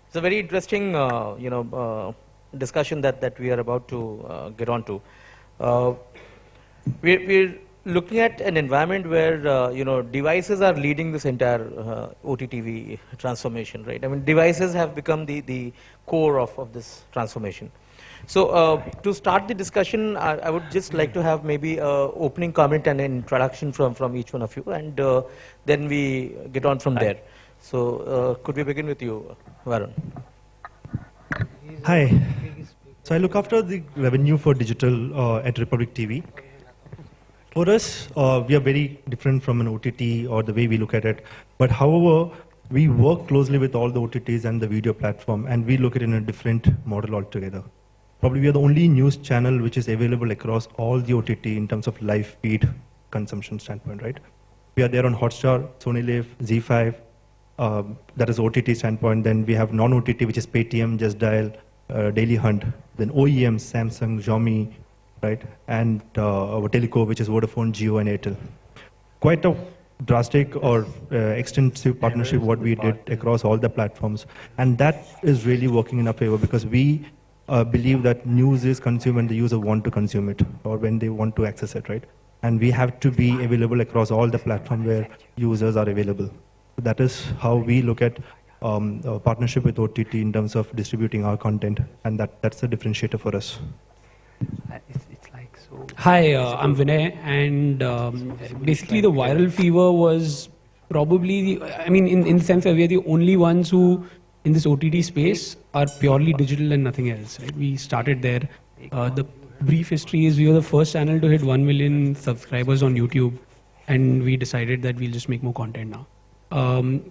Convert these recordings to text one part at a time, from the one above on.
It's a very interesting, discussion that we are about to get on to. Uh, we're looking at an environment where devices are leading this entire OTTV transformation, right? I mean, devices have become the core of this transformation. So to start the discussion, I would just like to have maybe an opening comment and an introduction from each one of you, and then we get on from there. So could we begin with you, Varun? Hi. So I look after the revenue for digital at Republic TV. For us, we are very different from an OTT or the way we look at it. But however, we work closely with all the OTTs and the video platform, and we look at it in a different model altogether. Probably we are the only news channel which is available across all the OTT in terms of live feed consumption standpoint, right? We are there on Hotstar, Sony Live, Z5, that is OTT standpoint. Then we have non-OTT, which is Paytm, Just Dial, Daily Hunt. Then OEM, Samsung, Xiaomi, right? And our Teleco, which is Vodafone, Jio, and Airtel. Quite a drastic or extensive partnership what we did across all the platforms. And that is really working in our favor because we believe that news is consumed when the user want to consume it or when they want to access it, right? And we have to be available across all the platforms where users are available. So that is how we look at a partnership with OTT in terms of distributing our content, and that's a differentiator for us. Hi, I'm Vinay, and basically the viral fever was probably, in the sense that we are the only ones who, in this OTT space, are purely digital and nothing else. Right? We started there. The brief history is we were the first channel to hit 1 million subscribers on YouTube, and we decided that we'll just make more content now.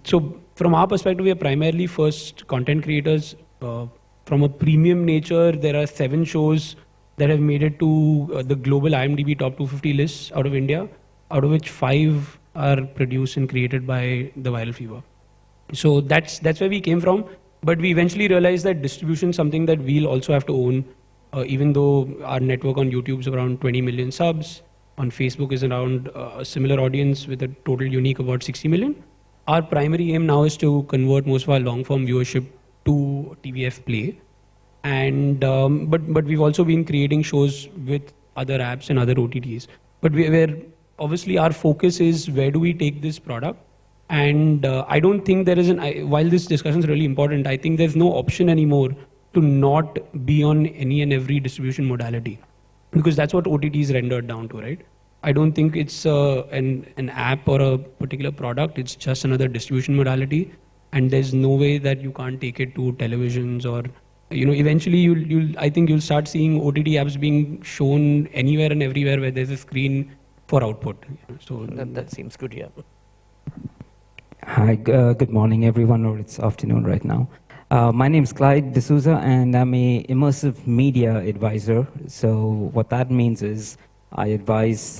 So from our perspective, we are primarily first content creators. From a premium nature, there are 7 shows that have made it to the global IMDb top 250 lists out of India, out of which 5 are produced and created by the Viral Fever. So that's where we came from. But we eventually realized that distribution is something that we'll also have to own, even though our network on YouTube is around 20 million subs, on Facebook is around a similar audience with a total unique about 60 million. Our primary aim now is to convert most of our long-form viewership to TVFPlay. And but we've also been creating shows with other apps and other OTTs. But we're obviously our focus is where do we take this product? And I don't think there is while this discussion is really important, I think there's no option anymore to not be on any and every distribution modality, because that's what OTT is rendered down to, right? I don't think it's an app or a particular product. It's just another distribution modality, and there's no way that you can't take it to televisions or, eventually I think you'll start seeing OTT apps being shown anywhere and everywhere where there's a screen for output. So that seems good, yeah. Hi, good morning everyone, or it's afternoon right now. My name is Clyde DeSouza, and I'm a immersive media advisor. So what that means is I advise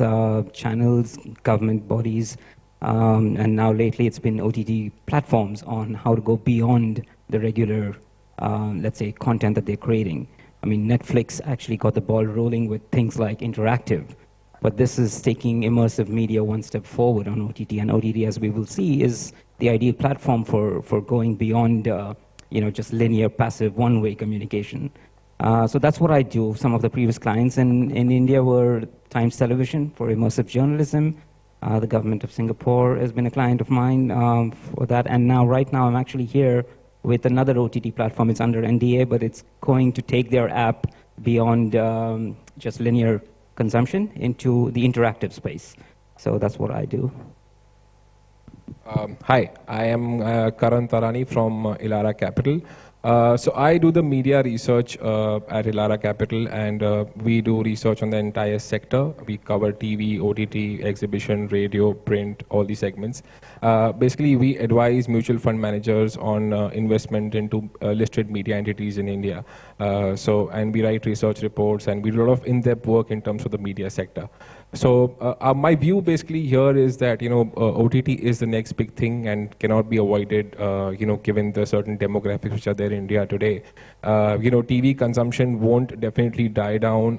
channels, government bodies, and now lately it's been OTT platforms on how to go beyond the regular, let's say, content that they're creating. I mean, Netflix actually got the ball rolling with things like interactive, but this is taking immersive media one step forward on OTT, and OTT, as we will see, is the ideal platform for going beyond, just linear, passive, one-way communication. So that's what I do. Some of the previous clients in India were Times Television for immersive journalism. The government of Singapore has been a client of mine for that. And now, right now, I'm actually here with another OTT platform. It's under NDA, but it's going to take their app beyond just linear consumption into the interactive space. So that's what I do. Hi, I am Karan Taurani from Elara Capital. So I do the media research at Elara Capital, and we do research on the entire sector. We cover TV, OTT, exhibition, radio, print, all these segments. Basically, we advise mutual fund managers on investment into listed media entities in India. And we write research reports, and we do a lot of in-depth work in terms of the media sector. So my view basically here is that, OTT is the next big thing and cannot be avoided, given the certain demographics which are there there in India today. TV consumption won't definitely die down.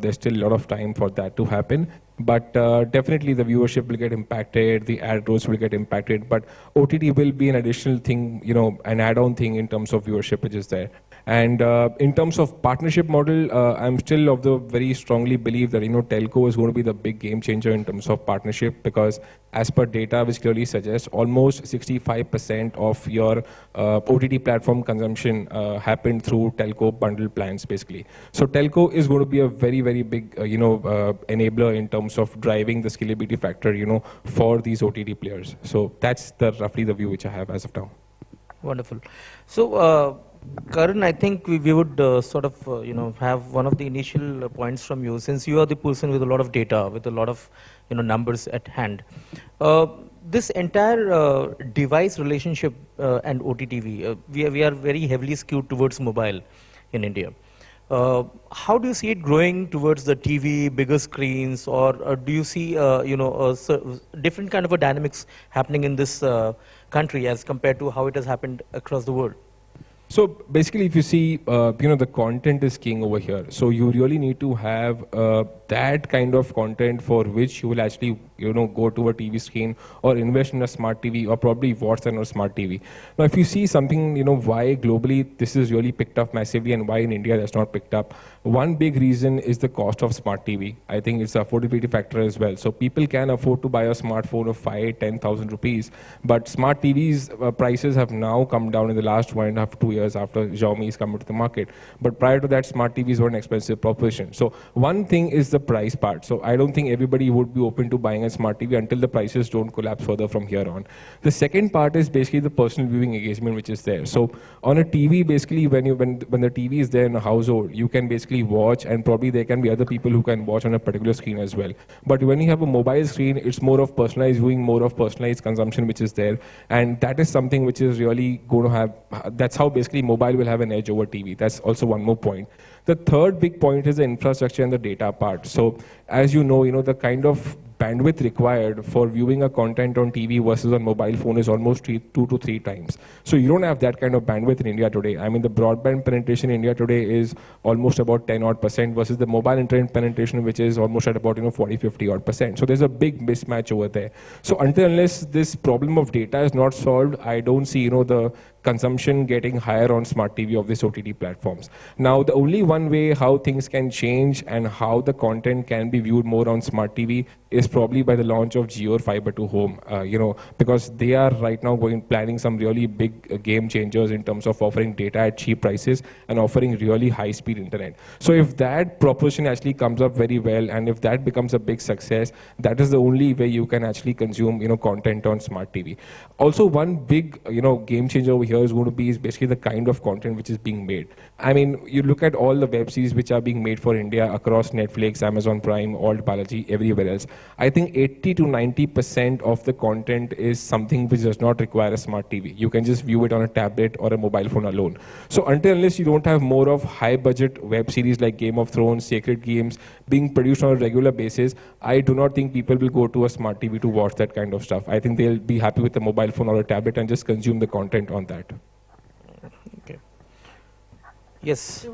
There's still a lot of time for that to happen. But definitely the viewership will get impacted, the ad growth will get impacted, but OTT will be an additional thing, an add-on thing in terms of viewership which is there. And in terms of partnership model, I'm still of the very strongly believe that telco is going to be the big game changer in terms of partnership, because as per data which clearly suggests almost 65% of your OTT platform consumption happened through telco bundle plans basically. So telco is going to be a very, very big enabler in terms of driving the scalability factor for these OTT players. So that's roughly the view which I have as of now. Wonderful. So Karan, I think we would have one of the initial points from you, since you are the person with a lot of data, with a lot of numbers at hand. This entire device relationship and OTTV, we are very heavily skewed towards mobile in India. How do you see it growing towards the TV, bigger screens, or do you see different kind of a dynamics happening in this country as compared to how it has happened across the world? So basically, if you see, the content is king over here. So you really need to have that kind of content for which you will actually, go to a TV screen or invest in a smart TV or probably watch on a smart TV. Now, if you see something, why globally this is really picked up massively and why in India that's not picked up, one big reason is the cost of smart TV. I think it's the affordability factor as well. So people can afford to buy a smartphone of 5,000-10,000 rupees, but smart TVs prices have now come down in the last 1.5 to 2 years after Xiaomi is coming to the market. But prior to that, smart TVs were an expensive proposition. So one thing is the price part. So I don't think everybody would be open to buying a smart TV until the prices don't collapse further from here on. The second part is basically the personal viewing engagement which is there. So on a TV, basically when the TV is there in a household, you can basically watch, and probably there can be other people who can watch on a particular screen as well. But when you have a mobile screen, it's more of personalized viewing, more of personalized consumption which is there. And that is something which is really going to have, that's how basically mobile will have an edge over TV. That's also one more point. The third big point is the infrastructure and the data part. So as you know, the kind of bandwidth required for viewing a content on TV versus on mobile phone is almost 2 to 3 times. So you don't have that kind of bandwidth in India today. I mean, the broadband penetration in India today is almost about 10% versus the mobile internet penetration, which is almost at about 40-50%. So there's a big mismatch over there. So unless this problem of data is not solved, I don't see the consumption getting higher on smart TV of these OTT platforms. Now, the only one way how things can change and how the content can be viewed more on smart TV is probably by the launch of Jio Fiber to Home, because they are right now planning some really big game changers in terms of offering data at cheap prices and offering really high-speed internet. So if that proposition actually comes up very well, and if that becomes a big success, that is the only way you can actually consume content on smart TV. Also, one big game changer over here is going to be basically the kind of content which is being made. I mean, you look at all the web series which are being made for India across Netflix, Amazon Prime, Alt Balaji, everywhere else. I think 80 to 90% of the content is something which does not require a smart TV. You can just view it on a tablet or a mobile phone alone. So unless you don't have more of high budget web series like Game of Thrones, Sacred Games being produced on a regular basis, I do not think people will go to a smart TV to watch that kind of stuff. I think they'll be happy with a mobile phone or a tablet and just consume the content on that. Okay. Yes.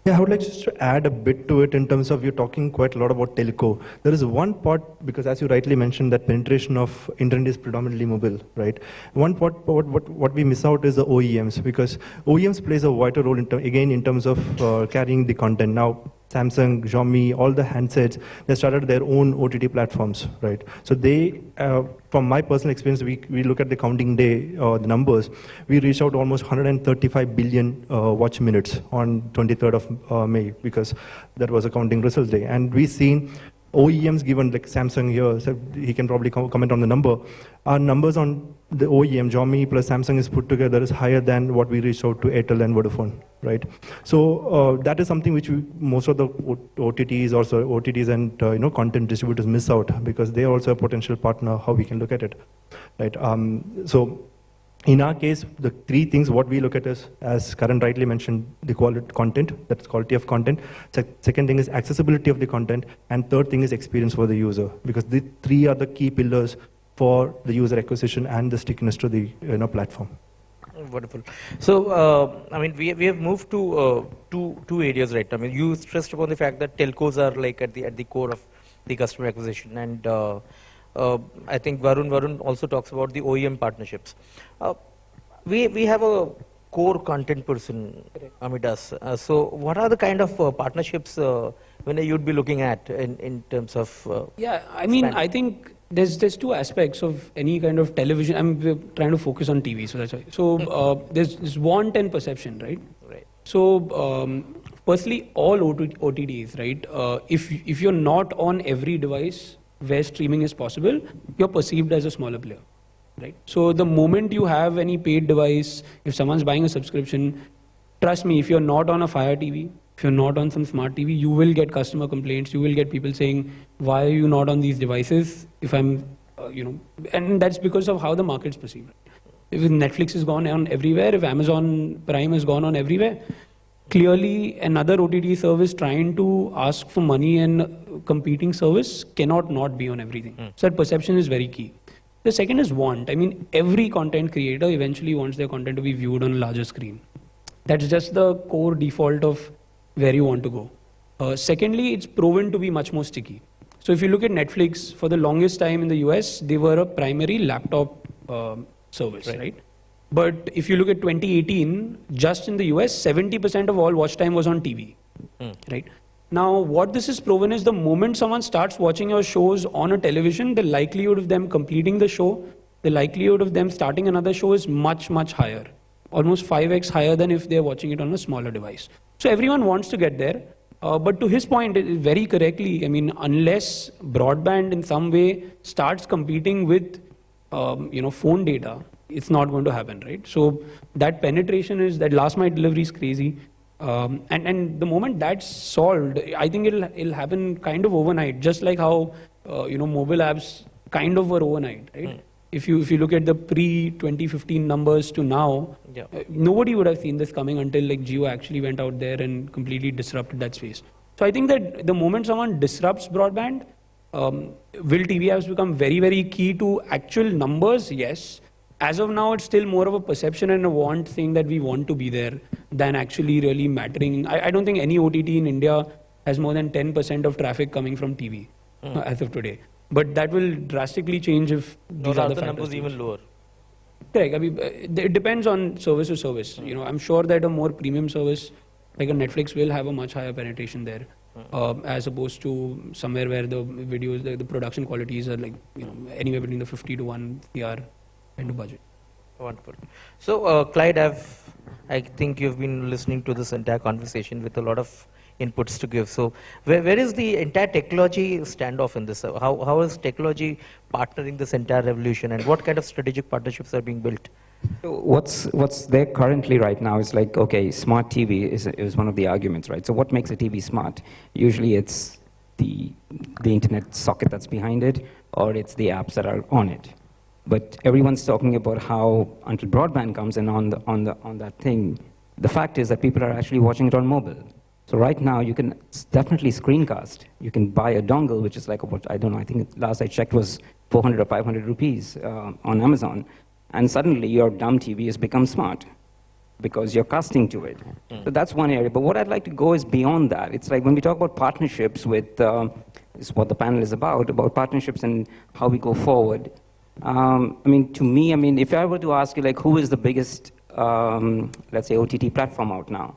Yeah, I would like just to add a bit to it in terms of you're talking quite a lot about telco. There is one part, because as you rightly mentioned, that penetration of internet is predominantly mobile, right? One part, what we miss out is the OEMs, because OEMs plays a vital role in terms of carrying the content. Now, Samsung, Xiaomi, all the handsets, they started their own OTT platforms, right? So they, from my personal experience, we look at the counting day, the numbers, we reached out almost 135 billion watch minutes on 23rd of May, because that was a counting results day. And we've seen OEMs given, like Samsung here, so he can probably comment on the number. Our numbers on the OEM, Xiaomi plus Samsung is put together is higher than what we reached out to Airtel and Vodafone, right? So that is something which most of the OTTs and content distributors miss out, because they are also a potential partner, how we can look at it, right? So in our case, the 3 things what we look at is, as Karan rightly mentioned, the quality content, that's quality of content. Second thing is accessibility of the content, and third thing is experience for the user, because the 3 are the key pillars for the user acquisition and the stickiness to the platform. Wonderful. So, I mean, we have moved to two areas, right? I mean, you stressed upon the fact that telcos are like at the core of the customer acquisition, and I think Varun also talks about the OEM partnerships. We have a core content person, Amidas. So, what are the kind of partnerships when you'd be looking at in terms of? Yeah, I mean, expanding? I think there's two aspects of any kind of television. We're trying to focus on TV, so that's why. So there's want and perception, right? Right. So firstly, all OTTs, right? If you're not on every device where streaming is possible, you're perceived as a smaller player, right? So the moment you have any paid device, if someone's buying a subscription, trust me, if you're not on a Fire TV, if you're not on some smart TV, you will get customer complaints. You will get people saying, why are you not on these devices? If I'm, and that's because of how the market's perceived. If Netflix has gone on everywhere, if Amazon Prime has gone on everywhere, clearly another OTT service trying to ask for money and competing service cannot not be on everything. So that perception is very key. The second is want. I mean, every content creator eventually wants their content to be viewed on a larger screen. That's just the core default of where you want to go. Secondly, it's proven to be much more sticky. So if you look at Netflix, for the longest time in the US, they were a primary laptop service, right? But if you look at 2018, just in the US, 70% of all watch time was on TV, right? Now, what this has proven is the moment someone starts watching your shows on a television, the likelihood of them completing the show, the likelihood of them starting another show is much, much higher. Almost 5x higher than if they're watching it on a smaller device. So everyone wants to get there. But to his point, very correctly, I mean, unless broadband in some way starts competing with, phone data, it's not going to happen, right? So that penetration is, that last mile delivery is crazy. And the moment that's solved, I think it'll happen kind of overnight, just like how, mobile apps kind of were overnight, right? If you look at the pre-2015 numbers to now, nobody would have seen this coming until like Jio actually went out there and completely disrupted that space. So I think that the moment someone disrupts broadband, will TV apps become very, very key to actual numbers? Yes. As of now, it's still more of a perception and a want thing that we want to be there than actually really mattering. I don't think any OTT in India has more than 10% of traffic coming from TV as of today. But that will drastically change if these other factors numbers even lower. Correct. I mean, it depends on service to service. I'm sure that a more premium service like a Netflix will have a much higher penetration there, as opposed to somewhere where the videos, the production qualities are like anywhere between the 50 to 1 CR into budget. Wonderful. So, Clyde, I think you've been listening to this entire conversation with a lot of inputs to give. So, where is the entire technology standoff in this? How is technology partnering this entire revolution, and what kind of strategic partnerships are being built? So what's there currently right now is like, okay, smart TV is one of the arguments, right? So what makes a TV smart? Usually it's the internet socket that's behind it, or it's the apps that are on it. But everyone's talking about how until broadband comes in on that thing, the fact is that people are actually watching it on mobile. So right now you can definitely screencast. You can buy a dongle, which is like about, I don't know, I think last I checked was 400 or 500 rupees on Amazon. And suddenly your dumb TV has become smart because you're casting to it. So that's one area. But what I'd like to go is beyond that. It's like when we talk about partnerships with, is what the panel is about partnerships and how we go forward. To me, if I were to ask you, like, who is the biggest, let's say, OTT platform out now?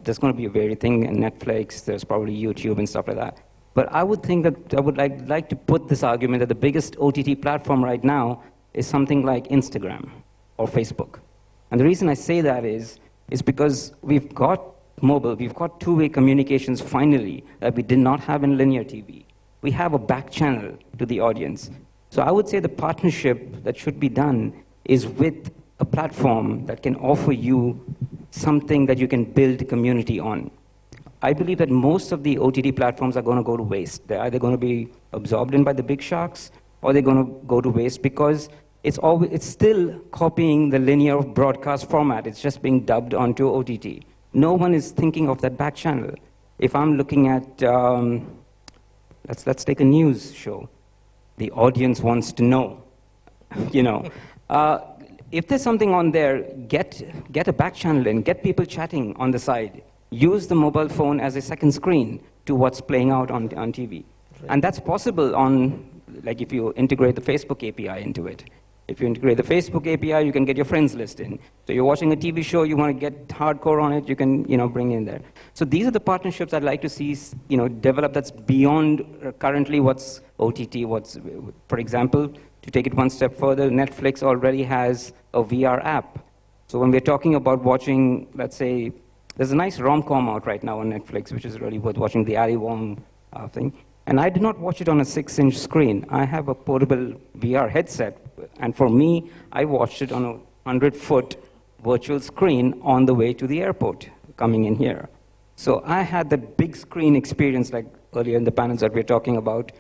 There's going to be a varied thing, Netflix, there's probably YouTube and stuff like that. But I would think that I would like to put this argument that the biggest OTT platform right now is something like Instagram or Facebook. And the reason I say that is because we've got mobile, we've got two-way communications finally that we did not have in linear TV. We have a back channel to the audience. So I would say the partnership that should be done is with a platform that can offer you something that you can build community on. I believe that most of the OTT platforms are going to go to waste. They're either going to be absorbed in by the big sharks, or they're going to go to waste because it's still copying the linear broadcast format. It's just being dubbed onto OTT. No one is thinking of that back channel. If I'm looking at, let's take a news show. The audience wants to know, if there's something on there, get a back channel in, get people chatting on the side. Use the mobile phone as a second screen to what's playing out on TV. Right. And that's possible on, like if you integrate the Facebook API into it. If you integrate the Facebook API, you can get your friends list in. So you're watching a TV show, you want to get hardcore on it, you can bring in there. So these are the partnerships I'd like to see develop that's beyond currently what's OTT, for example, to take it one step further, Netflix already has a VR app. So when we're talking about watching, let's say, there's a nice rom-com out right now on Netflix, which is really worth watching, the Ali Wong thing. And I did not watch it on a 6-inch screen. I have a portable VR headset. And for me, I watched it on a 100-foot virtual screen on the way to the airport, coming in here. So I had that big screen experience, like earlier in the panels that we're talking about.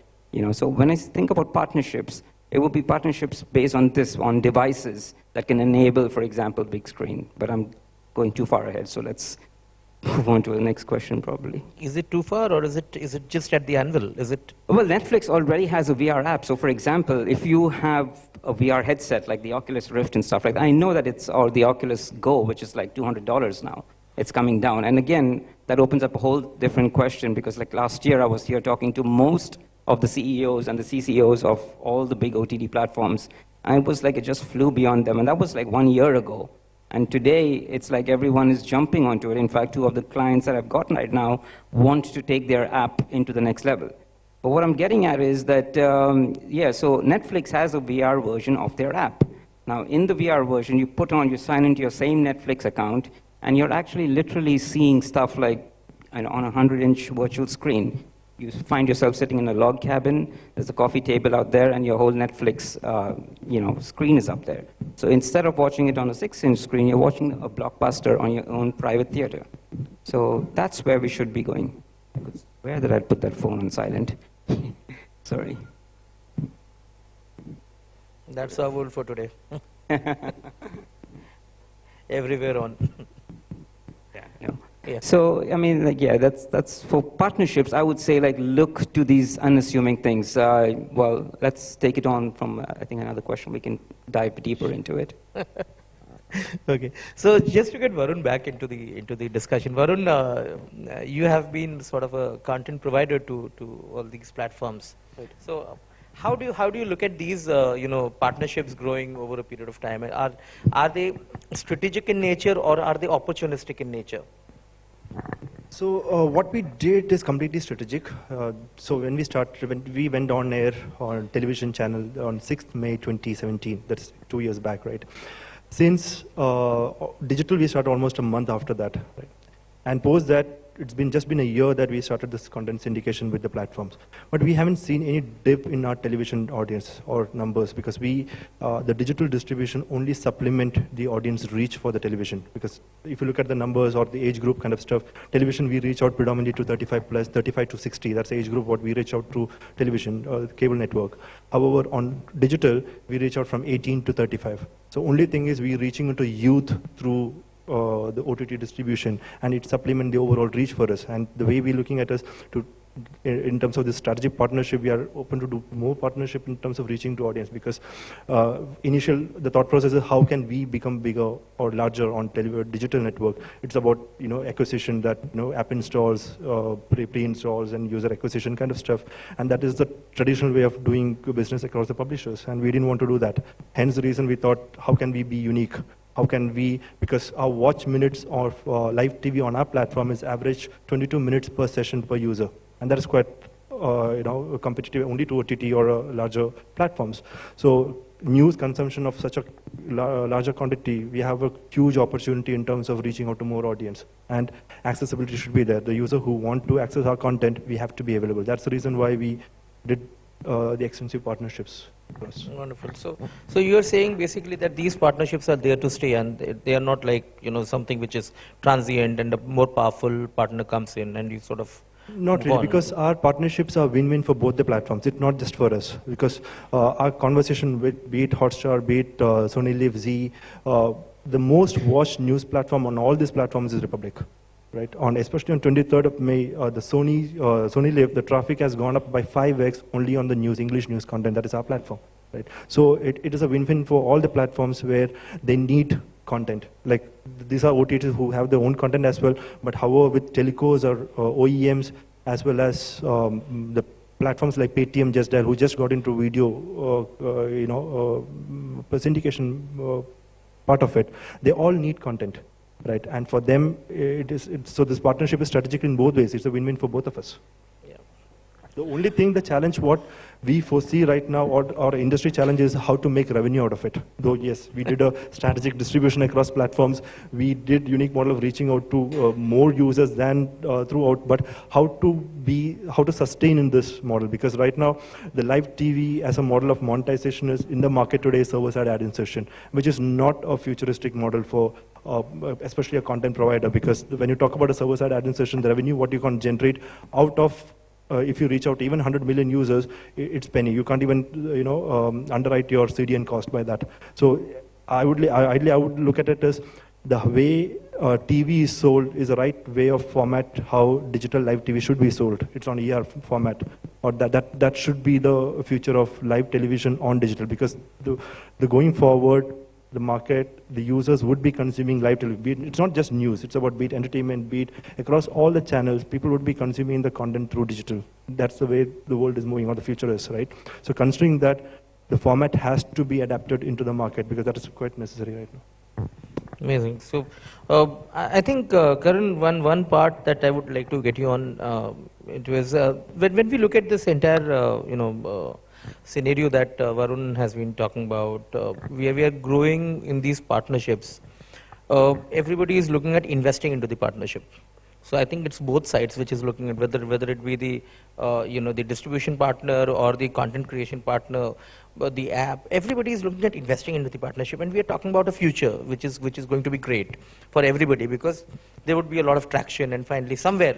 So when I think about partnerships, it will be partnerships based on this, on devices that can enable, for example, big screen. But I'm going too far ahead, so let's move on to the next question, probably. Is it too far, or is it just at the anvil? Is it? Well, Netflix already has a VR app. So, for example, if you have a VR headset like the Oculus Rift and stuff like that, I know that or the Oculus Go, which is like $200 now. It's coming down. And again, that opens up a whole different question, because like last year I was here talking to most of the CEOs and the CCOs of all the big OTT platforms. And it was like it just flew beyond them. And that was like 1 year ago. And today, it's like everyone is jumping onto it. In fact, 2 of the clients that I've gotten right now want to take their app into the next level. But what I'm getting at is that, so Netflix has a VR version of their app. Now, in the VR version, you sign into your same Netflix account, and you're actually literally seeing stuff like on a 100-inch virtual screen. You find yourself sitting in a log cabin, there's a coffee table out there, and your whole Netflix screen is up there. So instead of watching it on a 6-inch screen, you're watching a blockbuster on your own private theater. So that's where we should be going. Where did I put that phone on silent? Sorry. That's our rule for today. Everywhere on. Yeah, no. Yeah. So, I mean, that's for partnerships, I would say, look to these unassuming things. Well, let's take it on from, I think, another question. We can dive deeper into it. Okay. So, just to get Varun back into the discussion, Varun, you have been sort of a content provider to all these platforms. Right. So, how do you look at these, partnerships growing over a period of time? Are they strategic in nature, or are they opportunistic in nature? So what we did is completely strategic. So when we went on air on television channel on 6th May 2017, that's 2 years back, right? Since digital, we started almost a month after that, right? And post that, it's just been a year that we started this content syndication with the platforms. But we haven't seen any dip in our television audience or numbers, because the digital distribution only supplement the audience reach for the television. Because if you look at the numbers or the age group kind of stuff, television we reach out predominantly to 35 plus, 35 to 60. That's the age group what we reach out to television, cable network. However, on digital, we reach out from 18 to 35. So only thing is we're reaching into youth through the OTT distribution, and it supplements the overall reach for us. And the way we're looking at us in terms of the strategic partnership, we are open to do more partnership in terms of reaching to audience, because the thought process is how can we become bigger or larger on digital network. It's about acquisition, that app installs, pre-installs, and user acquisition kind of stuff. And that is the traditional way of doing business across the publishers, and we didn't want to do that. Hence the reason we thought, how can we be unique? How can we, because our watch minutes of live TV on our platform is average 22 minutes per session per user. And that is quite competitive only to OTT or larger platforms. So news consumption of such a larger quantity, we have a huge opportunity in terms of reaching out to more audience. And accessibility should be there. The user who want to access our content, we have to be available. That's the reason why we did the extensive partnerships. Wonderful. So you are saying basically that these partnerships are there to stay, and they are not like something which is transient and a more powerful partner comes in and you sort of not really, because our partnerships are win-win for both the platforms. It's not just for us, because our conversation with be it Hotstar, be it Sony Live, Z, the most watched news platform on all these platforms is Republic. Right, especially on 23rd of May, the Sony Live, the traffic has gone up by 5x only on the English news content. That is our platform. right? So it is a win-win for all the platforms where they need content. Like these are OTTs who have their own content as well, but however with telecos or OEMs as well as the platforms like Paytm, Just Dial, who just got into video, syndication part of it, they all need content, right? And for them, so this partnership is strategic in both ways. It's a win-win for both of us. The only thing, the challenge, what we foresee right now, or our industry challenge is how to make revenue out of it. Though yes, we did a strategic distribution across platforms. We did unique model of reaching out to more users than throughout. But how to sustain in this model? Because right now, the live TV as a model of monetization is in the market today, server-side ad insertion, which is not a futuristic model for especially a content provider. Because when you talk about a server-side ad insertion, the revenue what you can generate out of if you reach out to even 100 million users, it's penny. You can't even, underwrite your CDN cost by that. So ideally, I would look at it as the way TV is sold is the right way of format how digital live TV should be sold. It's on ER format, or that should be the future of live television on digital. Because the going forward, the market, the users would be consuming live television. It's not just news, it's about beat entertainment, beat across all the channels. People would be consuming the content through digital. That's the way the world is moving, or the future is, right? So considering that, the format has to be adapted into the market, because that is quite necessary right now. Amazing. So I think, Karan, one part that I would like to get you on, it was when we look at this entire, scenario that Varun has been talking about, we are growing in these partnerships. Everybody is looking at investing into the partnership. So I think it's both sides which is looking at whether it be the the distribution partner or the content creation partner, the app. Everybody is looking at investing into the partnership, and we are talking about a future which is going to be great for everybody, because there would be a lot of traction, and finally somewhere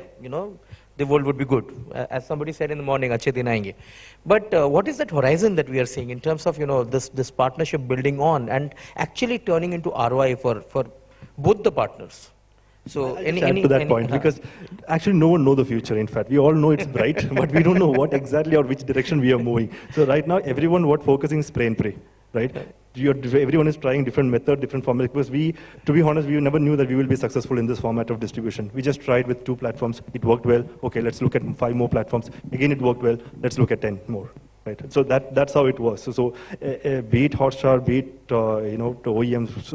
the world would be good. As somebody said in the morning, achhe din aayenge. But what is that horizon that we are seeing in terms of this partnership building on and actually turning into ROI for both the partners? So add to that point, because actually no one knows the future. In fact, we all know it's bright, but we don't know what exactly or which direction we are moving. So right now, everyone focusing is spray and pray, right? Everyone is trying different method, different format. Because to be honest, we never knew that we will be successful in this format of distribution. We just tried with 2 platforms. It worked well. Okay, let's look at 5 more platforms. Again, it worked well. Let's look at 10 more. Right. So that's how it was. So be it Hotstar, be it the OEMs,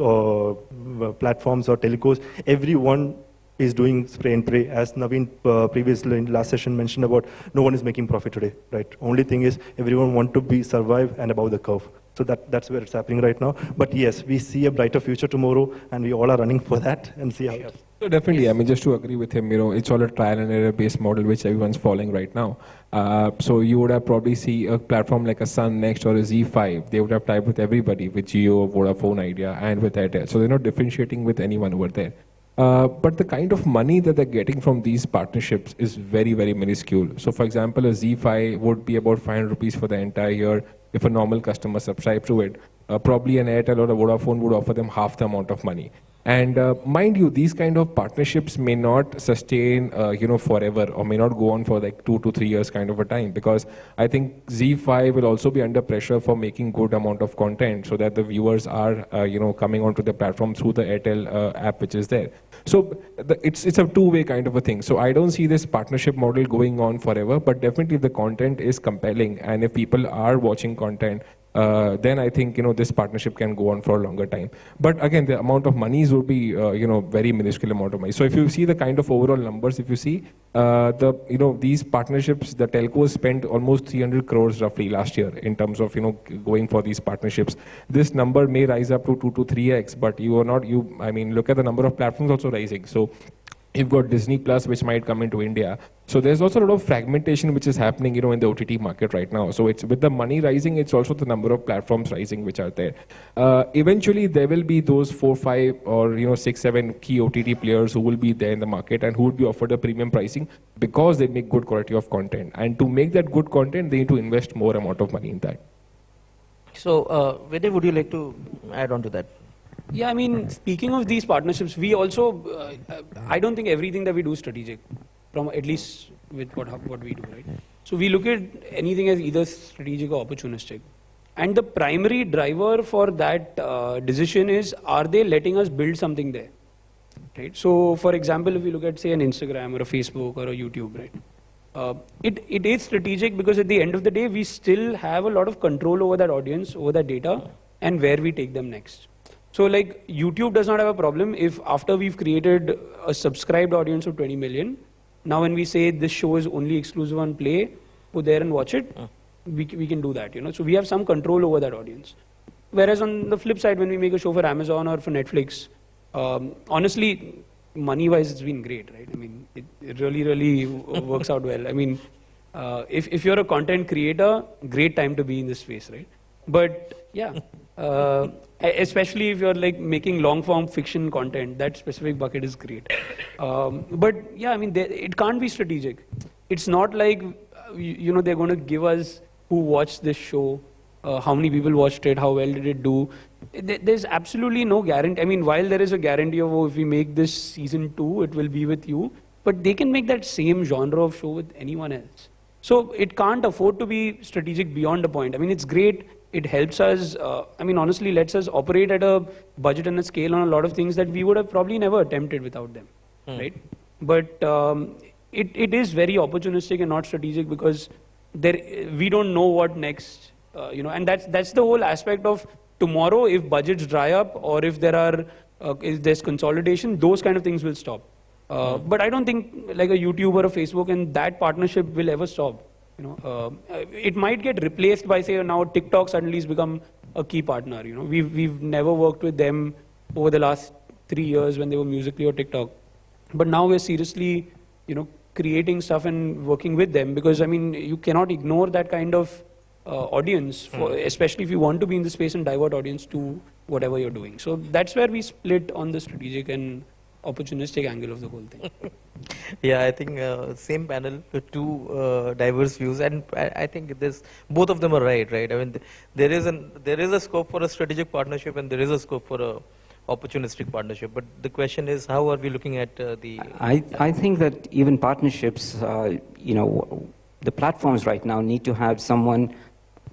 platforms or telecos, everyone is doing spray and pray. As Naveen previously in last session mentioned about, no one is making profit today. Right. Only thing is everyone want to survive and above the curve. So that's where it's happening right now. But yes, we see a brighter future tomorrow, and we all are running for that and see how. Sure. So definitely, I mean, just to agree with him, it's all a trial and error based model which everyone's following right now. So you would have probably see a platform like a Sun Next or a Z5. They would have tied with everybody, with Jio, Vodafone Idea, and with Airtel. So they're not differentiating with anyone over there. But the kind of money that they're getting from these partnerships is very, very minuscule. So for example, a Z5 would be about 500 rupees for the entire year if a normal customer subscribed to it. Probably an Airtel or a Vodafone would offer them half the amount of money. And mind you, these kind of partnerships may not sustain, forever, or may not go on for like 2 to 3 years kind of a time, because I think Z5 will also be under pressure for making good amount of content so that the viewers are, coming onto the platform through the Airtel app which is there. So it's a two-way kind of a thing. So I don't see this partnership model going on forever, but definitely if the content is compelling and if people are watching content, then I think this partnership can go on for a longer time. But again, the amount of monies would be very minuscule amount of money. So if you see the kind of overall numbers, if you see these partnerships, the telcos spent almost 300 crores roughly last year in terms of going for these partnerships. This number may rise up to 2 to 3x, but look at the number of platforms also rising. So you've got Disney Plus, which might come into India. So there's also a lot of fragmentation which is happening, in the OTT market right now. So it's with the money rising, it's also the number of platforms rising which are there. Eventually, there will be those 4, 5, or 6, 7 key OTT players who will be there in the market and who would be offered a premium pricing because they make good quality of content. And to make that good content, they need to invest more amount of money in that. So, Vinay, would you like to add on to that? Yeah, I mean, speaking of these partnerships, we also, I don't think everything that we do is strategic, from at least with what we do, right? So we look at anything as either strategic or opportunistic. And the primary driver for that decision is, are they letting us build something there? Right? So, for example, if you look at, say, an Instagram or a Facebook or a YouTube, right? It is strategic because at the end of the day, we still have a lot of control over that audience, over that data, and where we take them next. So, like, YouTube does not have a problem if after we've created a subscribed audience of 20 million, now when we say this show is only exclusive on Play, go there and watch it, we can do that, you know. So we have some control over that audience. Whereas on the flip side, when we make a show for Amazon or for Netflix, honestly, money-wise, it's been great, right? I mean, it really works out well. I mean, if you're a content creator, great time to be in this space, right? But yeah, especially if you're like making long-form fiction content, that specific bucket is great. But yeah, I mean, it can't be strategic. It's not like, you know, they're going to give us who watched this show, how many people watched it, how well did it do. There's absolutely no guarantee. I mean, while there is a guarantee of, oh, if we make this season 2, it will be with you, but they can make that same genre of show with anyone else. So it can't afford to be strategic beyond a point. I mean, it's great. It helps us, I mean, honestly, lets us operate at a budget and a scale on a lot of things that we would have probably never attempted without them, right? But it is very opportunistic and not strategic because we don't know what next, you know, and that's the whole aspect of tomorrow. If budgets dry up or if there's consolidation, those kind of things will stop. But I don't think like a YouTube or a Facebook and that partnership will ever stop. You know, it might get replaced by, say, now TikTok suddenly has become a key partner. You know, we've never worked with them over the last 3 years when they were Musical.ly or TikTok, but now we're seriously, you know, creating stuff and working with them because I mean you cannot ignore that kind of audience, especially if you want to be in the space and divert audience to whatever you're doing. So that's where we split on the strategic and opportunistic angle of the whole thing. Yeah, I think same panel with two diverse views, and I think both of them are right. I mean, there is a scope for a strategic partnership, and there is a scope for a opportunistic partnership. But the question is, how are we looking at the? I think that even partnerships, you know, the platforms right now need to have someone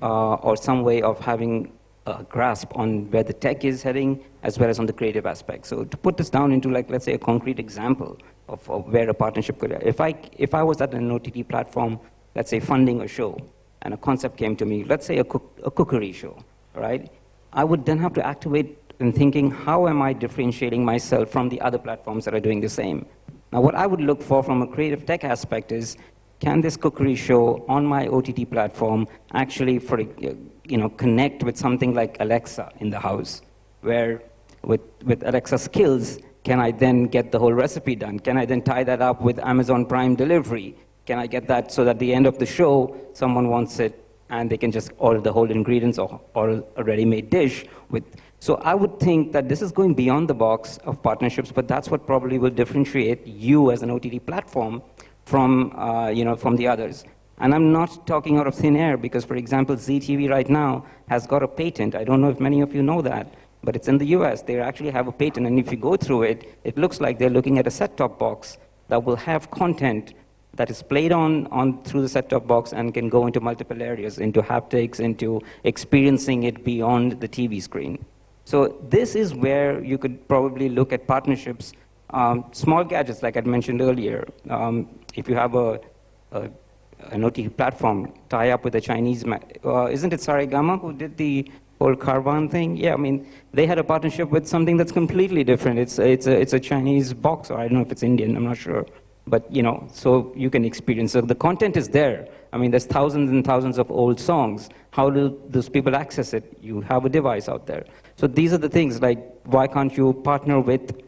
or some way of having a grasp on where the tech is heading as well as on the creative aspect. So to put this down into, like, let's say a concrete example of where a partnership could, if I was at an OTT platform, let's say funding a show, and a concept came to me, let's say a cookery show, right? I would then have to activate in thinking, how am I differentiating myself from the other platforms that are doing the same? Now, what I would look for from a creative tech aspect is, can this cookery show on my OTT platform actually, connect with something like Alexa in the house, where with Alexa skills, can I then get the whole recipe done? Can I then tie that up with Amazon Prime delivery? Can I get that so that at the end of the show, someone wants it and they can just order the whole ingredients or a ready-made dish with. So I would think that this is going beyond the box of partnerships, but that's what probably will differentiate you as an OTT platform from the others. And I'm not talking out of thin air because, for example, ZTV right now has got a patent. I don't know if many of you know that, but it's in the US. They actually have a patent, and if you go through it, it looks like they're looking at a set-top box that will have content that is played on through the set-top box and can go into multiple areas, into haptics, into experiencing it beyond the TV screen. So this is where you could probably look at partnerships, small gadgets like I mentioned earlier. If you have an OTT platform, tie up with a Chinese, isn't it Saregama who did the whole Caravan thing? Yeah, I mean, they had a partnership with something that's completely different. It's a Chinese box, or I don't know if it's Indian, I'm not sure. But, you know, so you can experience. So the content is there. I mean, there's thousands and thousands of old songs. How do those people access it? You have a device out there. So these are the things, like, why can't you partner with,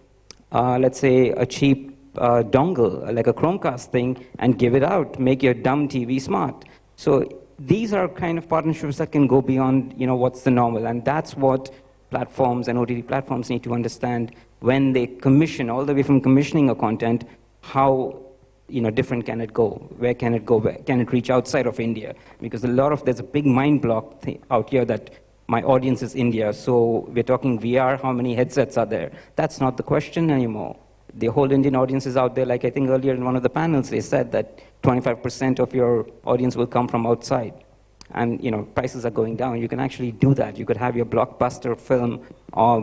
let's say, a cheap dongle, like a Chromecast thing, and give it out, make your dumb TV smart. So these are kind of partnerships that can go beyond, you know, what's the normal. And that's what platforms and OTT platforms need to understand when they commission, all the way from commissioning a content, how, you know, different can it go? Where can it go? Where can it reach outside of India? Because there's a big mind block out here that my audience is India, so we're talking VR, how many headsets are there? That's not the question anymore. The whole Indian audience is out there. Like I think earlier in one of the panels, they said that 25% of your audience will come from outside. and prices are going down, you can actually do that. You could have your blockbuster film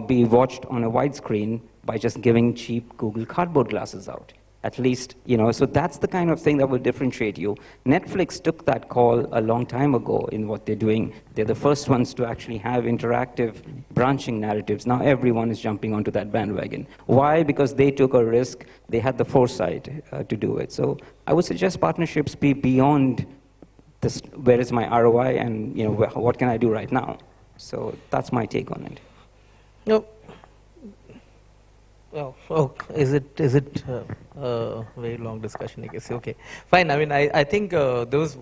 be watched on a widescreen by just giving cheap Google Cardboard glasses out. At least, so that's the kind of thing that will differentiate you. Netflix took that call a long time ago in what they're doing. They're the first ones to actually have interactive branching narratives. Now everyone is jumping onto that bandwagon. Why? Because they took a risk. They had the foresight to do it. So I would suggest partnerships be beyond this, where is my ROI and what can I do right now? So that's my take on it. No. Oh, is it a very long discussion, I guess? Okay, fine. I mean, I think there was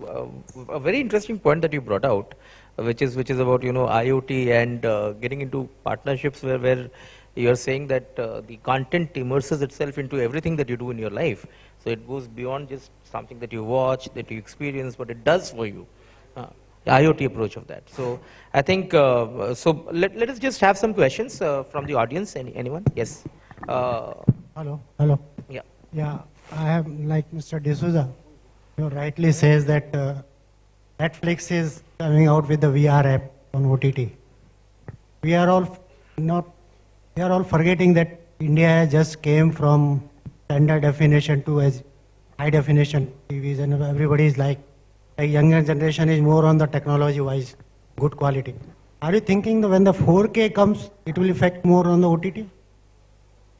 a very interesting point that you brought out, which is about IoT and getting into partnerships where you are saying that the content immerses itself into everything that you do in your life. So it goes beyond just something that you watch, that you experience, but it does for you. The IoT approach of that. So I think so. Let us just have some questions from the audience. Anyone? Yes. Hello. Yeah. Yeah, I have, like Mr. DeSouza, rightly says that Netflix is coming out with the VR app on OTT. We are all forgetting that India just came from standard definition to as high definition TVs, and everybody is like younger generation is more on the technology wise, good quality. Are you thinking that when the 4K comes, it will affect more on the OTT?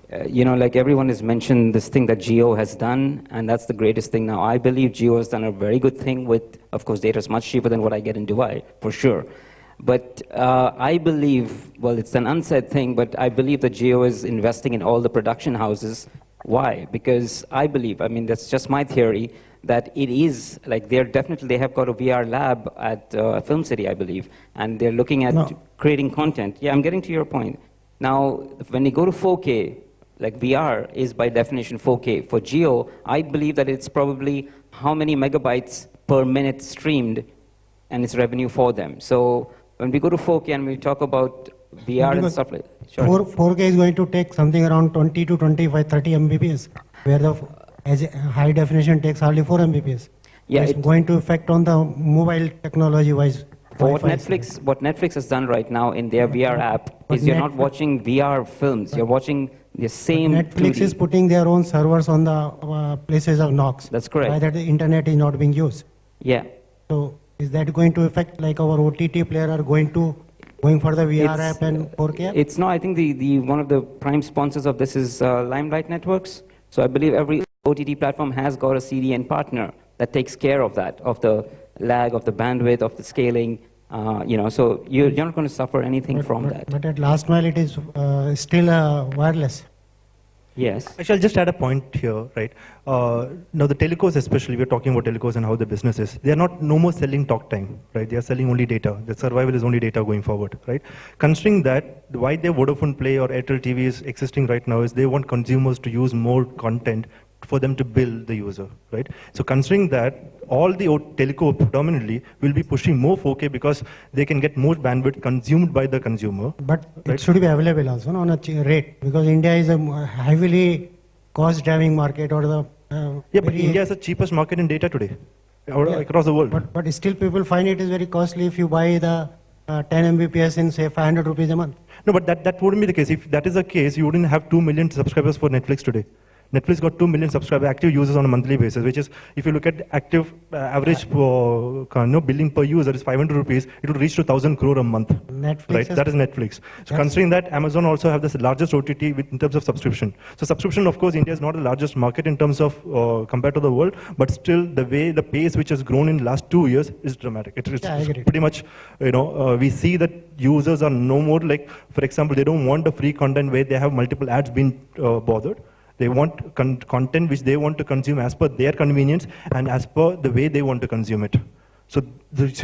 Like everyone has mentioned, this thing that Jio has done, and that's the greatest thing now. I believe Jio has done a very good thing with, of course, data is much cheaper than what I get in Dubai, for sure. But I believe, well, it's an unsaid thing, but I believe that Jio is investing in all the production houses. Why? Because I believe, I mean, that's just my theory, that it is, like they have got a VR lab at Film City, I believe, and they're looking at creating content. Yeah, I'm getting to your point. Now, when you go to 4K, like VR is by definition 4K. For Jio, I believe that it's probably how many megabytes per minute streamed, and it's revenue for them. So when we go to 4K and we talk about VR and stuff like that. Sure. 4K is going to take something around 20 to 25, 30 Mbps, where the high definition takes hardly 4 Mbps. Yeah, it's going to affect on the mobile technology-wise. What Netflix has done right now in their VR app is you're not watching VR films, you're watching the same Netflix 2D. is putting their own servers on the places of knocks. That's correct. By that the internet is not being used. Yeah. So is that going to affect like our OTT player are going for the VR app and 4K app? It's not. I think the one of the prime sponsors of this is Limelight Networks. So I believe every OTT platform has got a CDN partner that takes care of that, of the lag, of the bandwidth, of the scaling. So you're not going to suffer anything from that. But at last mile, it is still wireless. Yes. Actually, I'll just add a point here, right? Now, the telcos especially, we're talking about telcos and how the business is. They are no more selling talk time, right? They are selling only data. The survival is only data going forward, right? Considering that, why their Vodafone Play or Airtel TV is existing right now is they want consumers to use more content for them to build the user, right? So considering that, all the telco predominantly will be pushing more 4K because they can get more bandwidth consumed by the consumer. But it should be available also on a rate, because India is a heavily cost-driving market, or the but India is the cheapest market in data today, across the world. But still people find it is very costly if you buy the 10 Mbps in say 500 rupees a month. No, but that wouldn't be the case. If that is the case, you wouldn't have 2 million subscribers for Netflix today. Netflix got 2 million active users on a monthly basis, which is, if you look at active average billing per user is 500 rupees, it would reach to 1,000 crore a month. Netflix right? That is Netflix. So considering that, Amazon also have the largest OTT in terms of subscription. So subscription, of course, India is not the largest market in terms of compared to the world, but still the pace which has grown in the last 2 years is dramatic. It's pretty much, we see that users are no more like, for example, they don't want the free content where they have multiple ads being bothered. They want content which they want to consume as per their convenience and as per the way they want to consume it. So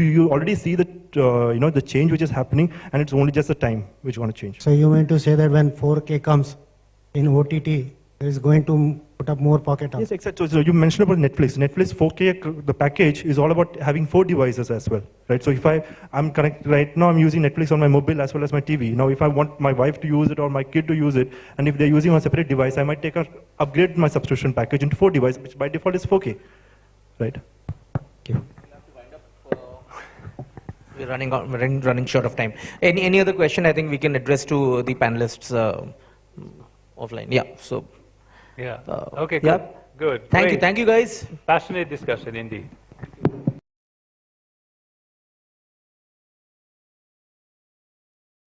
you already see that the change which is happening, and it's only just the time which you want to change. So you mean to say that when 4K comes in OTT, there is going to put up more pocket hours? Yes, exactly. So you mentioned about Netflix. Netflix 4K, the package is all about having 4 devices as well, right? So if I'm connected right now, I'm using Netflix on my mobile as well as my TV. Now, if I want my wife to use it or my kid to use it, and if they're using a separate device, I might upgrade my subscription package into 4 devices, which by default is 4K, right? Thank you. we're running short of time. Any other question? I think we can address to the panelists offline. Yeah. So. Yeah. Uh, Okay. yeah. Good. Thank you. Great. Thank you, guys. Passionate discussion indeed.